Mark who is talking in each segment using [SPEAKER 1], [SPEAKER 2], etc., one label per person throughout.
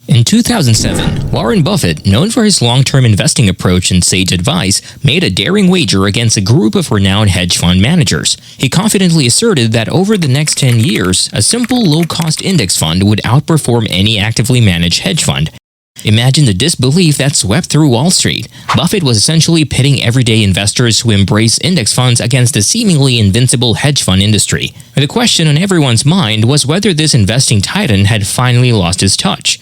[SPEAKER 1] In 2007, Warren Buffett, known for his long-term investing approach and sage advice, made a daring wager against a group of renowned hedge fund managers. He confidently asserted that over the next 10 years, a simple low-cost index fund would outperform any actively managed hedge fund. Imagine the disbelief that swept through Wall Street. Buffett was essentially pitting everyday investors who embrace index funds against the seemingly invincible hedge fund industry. The question on everyone's mind was whether this investing titan had finally lost his touch.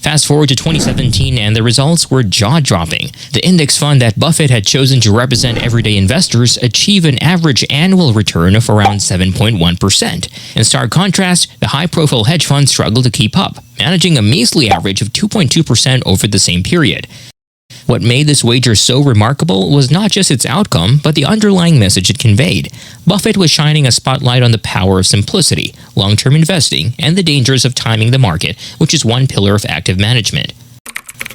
[SPEAKER 1] Fast forward to 2017 and the results were jaw-dropping. The index fund that Buffett had chosen to represent everyday investors achieved an average annual return of around 7.1%. In stark contrast, the high-profile hedge fund struggled to keep up, managing a measly average of 2.2% over the same period. What made this wager so remarkable was not just its outcome, but the underlying message it conveyed. Buffett was shining a spotlight on the power of simplicity, long-term investing, and the dangers of timing the market, which is one pillar of active management.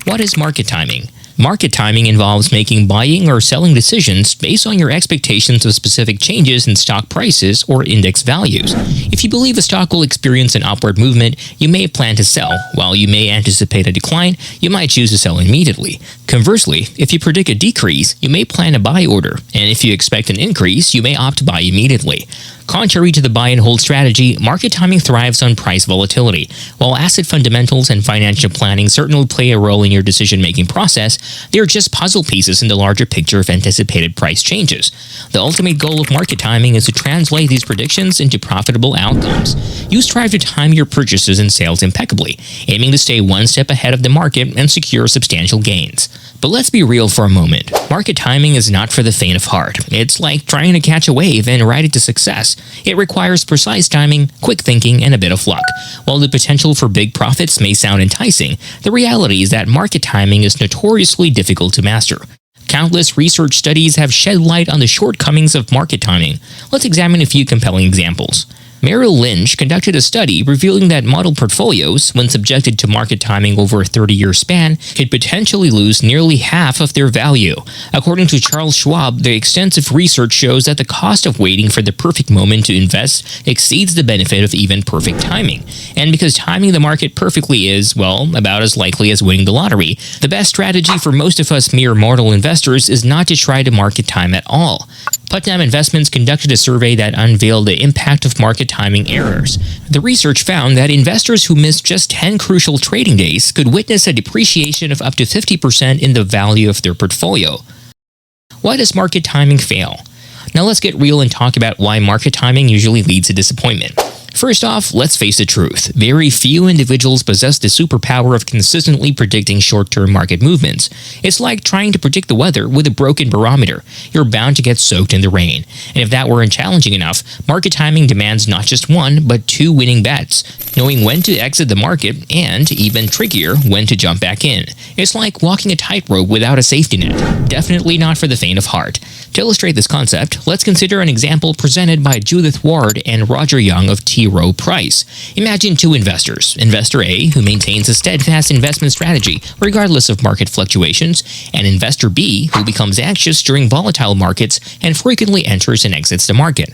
[SPEAKER 1] What is market timing? Market timing involves making buying or selling decisions based on your expectations of specific changes in stock prices or index values. If you believe a stock will experience an upward movement, you may plan to sell. While you may anticipate a decline, you might choose to sell immediately. Conversely, if you predict a decrease, you may plan a buy order, and if you expect an increase, you may opt to buy immediately. Contrary to the buy-and-hold strategy, market timing thrives on price volatility. While asset fundamentals and financial planning certainly play a role in your decision-making process, they are just puzzle pieces in the larger picture of anticipated price changes. The ultimate goal of market timing is to translate these predictions into profitable outcomes. You strive to time your purchases and sales impeccably, aiming to stay one step ahead of the market and secure substantial gains. But let's be real for a moment. Market timing is not for the faint of heart. It's like trying to catch a wave and ride it to success. It requires precise timing, quick thinking, and a bit of luck. While the potential for big profits may sound enticing, the reality is that market timing is notoriously difficult to master. Countless research studies have shed light on the shortcomings of market timing. Let's examine a few compelling examples. Merrill Lynch conducted a study revealing that model portfolios, when subjected to market timing over a 30-year span, could potentially lose nearly half of their value. According to Charles Schwab, the extensive research shows that the cost of waiting for the perfect moment to invest exceeds the benefit of even perfect timing. And because timing the market perfectly is, well, about as likely as winning the lottery, the best strategy for most of us mere mortal investors is not to try to market time at all. Putnam Investments conducted a survey that unveiled the impact of market timing errors. The research found that investors who missed just 10 crucial trading days could witness a depreciation of up to 50% in the value of their portfolio. Why does market timing fail? Now let's get real and talk about why market timing usually leads to disappointment. First off, let's face the truth. Very few individuals possess the superpower of consistently predicting short-term market movements. It's like trying to predict the weather with a broken barometer. You're bound to get soaked in the rain. And if that weren't challenging enough, market timing demands not just one, but two winning bets. Knowing when to exit the market and, even trickier, when to jump back in. It's like walking a tightrope without a safety net. Definitely not for the faint of heart. To illustrate this concept, let's consider an example presented by Judith Ward and Roger Young of T. Rowe Price. Imagine two investors, Investor A, who maintains a steadfast investment strategy regardless of market fluctuations, and Investor B, who becomes anxious during volatile markets and frequently enters and exits the market.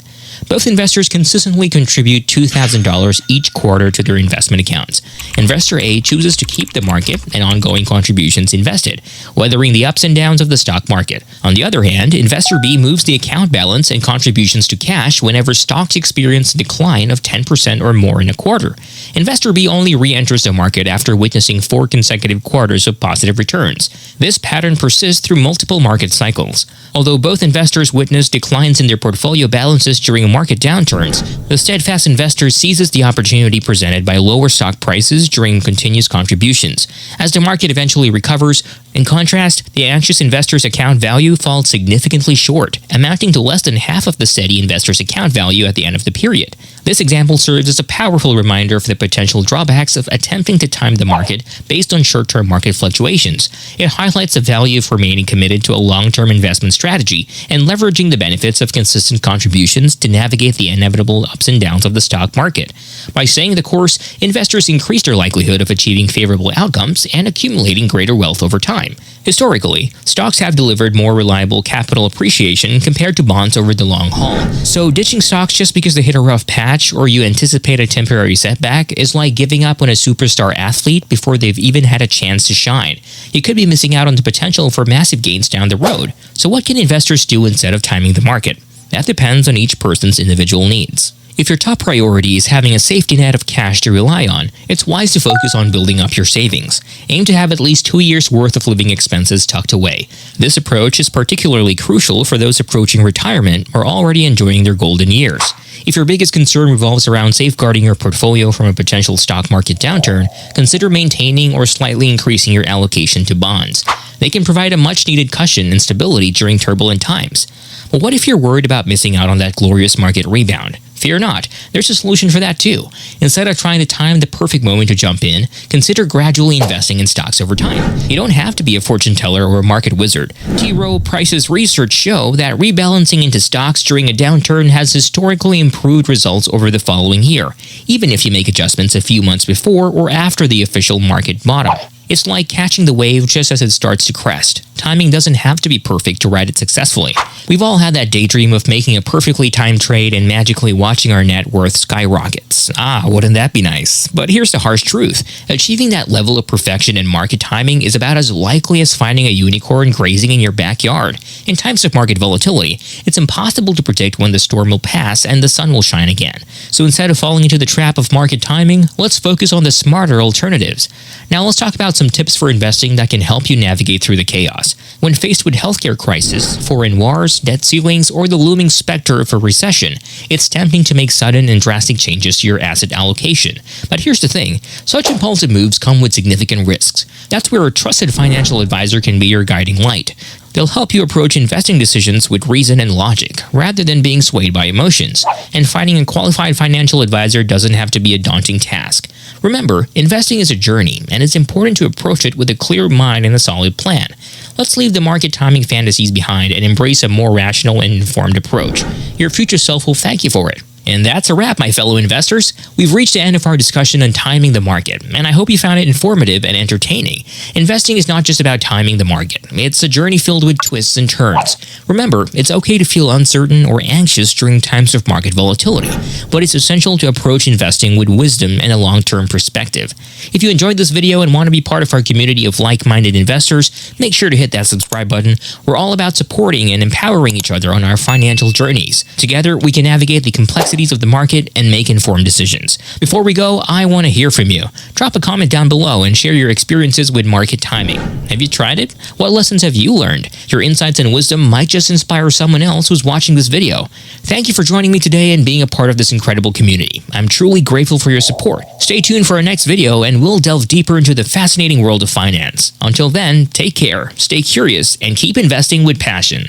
[SPEAKER 1] Both investors consistently contribute $2,000 each quarter to their investment accounts. Investor A chooses to keep the market and ongoing contributions invested, weathering the ups and downs of the stock market. On the other hand, Investor B moves the account balance and contributions to cash whenever stocks experience a decline of 10% or more in a quarter. Investor B only re-enters the market after witnessing 4 consecutive quarters of positive returns. This pattern persists through multiple market cycles. Although both investors witness declines in their portfolio balances during market downturns, the steadfast investor seizes the opportunity presented by lower stock prices during continuous contributions. As the market eventually recovers, in contrast, the anxious investor's account value falls significantly short, amounting to less than half of the steady investor's account value at the end of the period. This example serves as a powerful reminder of the potential drawbacks of attempting to time the market based on short-term market fluctuations. It highlights the value of remaining committed to a long-term investment strategy and leveraging the benefits of consistent contributions to navigate the inevitable ups and downs of the stock market. By staying the course, investors increase their likelihood of achieving favorable outcomes and accumulating greater wealth over time. Historically, stocks have delivered more reliable capital appreciation compared to bonds over the long haul. So ditching stocks just because they hit a rough patch scratch or you anticipate a temporary setback is like giving up on a superstar athlete before they've even had a chance to shine. You could be missing out on the potential for massive gains down the road. So what can investors do instead of timing the market? That depends on each person's individual needs. If your top priority is having a safety net of cash to rely on, it's wise to focus on building up your savings. Aim to have at least 2 years' worth of living expenses tucked away. This approach is particularly crucial for those approaching retirement or already enjoying their golden years. If your biggest concern revolves around safeguarding your portfolio from a potential stock market downturn, consider maintaining or slightly increasing your allocation to bonds. They can provide a much-needed cushion and stability during turbulent times. But what if you're worried about missing out on that glorious market rebound? Fear not, there's a solution for that too. Instead of trying to time the perfect moment to jump in, consider gradually investing in stocks over time. You don't have to be a fortune teller or a market wizard. T. Rowe Price's research show that rebalancing into stocks during a downturn has historically improved results over the following year, even if you make adjustments a few months before or after the official market bottom. It's like catching the wave just as it starts to crest. Timing doesn't have to be perfect to ride it successfully. We've all had that daydream of making a perfectly timed trade and magically watching our net worth skyrockets. Wouldn't that be nice? But here's the harsh truth. Achieving that level of perfection in market timing is about as likely as finding a unicorn grazing in your backyard. In times of market volatility, it's impossible to predict when the storm will pass and the sun will shine again. So instead of falling into the trap of market timing, let's focus on the smarter alternatives. Now let's talk about some tips for investing that can help you navigate through the chaos. When faced with healthcare crisis, foreign wars, debt ceilings, or the looming specter of a recession, it's tempting to make sudden and drastic changes to your asset allocation. But here's the thing, such impulsive moves come with significant risks. That's where a trusted financial advisor can be your guiding light. They'll help you approach investing decisions with reason and logic, rather than being swayed by emotions. And finding a qualified financial advisor doesn't have to be a daunting task. Remember, investing is a journey, and it's important to approach it with a clear mind and a solid plan. Let's leave the market timing fantasies behind and embrace a more rational and informed approach. Your future self will thank you for it. And that's a wrap, my fellow investors. We've reached the end of our discussion on timing the market, and I hope you found it informative and entertaining. Investing is not just about timing the market. It's a journey filled with twists and turns. Remember, it's okay to feel uncertain or anxious during times of market volatility, but it's essential to approach investing with wisdom and a long-term perspective. If you enjoyed this video and want to be part of our community of like-minded investors, make sure to hit that subscribe button. We're all about supporting and empowering each other on our financial journeys. Together, we can navigate the complexities of the market and make informed decisions. Before we go, I want to hear from you. Drop a comment down below and share your experiences with market timing. Have you tried it? What lessons have you learned? Your insights and wisdom might just inspire someone else who's watching this video. Thank you for joining me today and being a part of this incredible community. I'm truly grateful for your support. Stay tuned for our next video and we'll delve deeper into the fascinating world of finance. Until then, take care, stay curious, and keep investing with passion.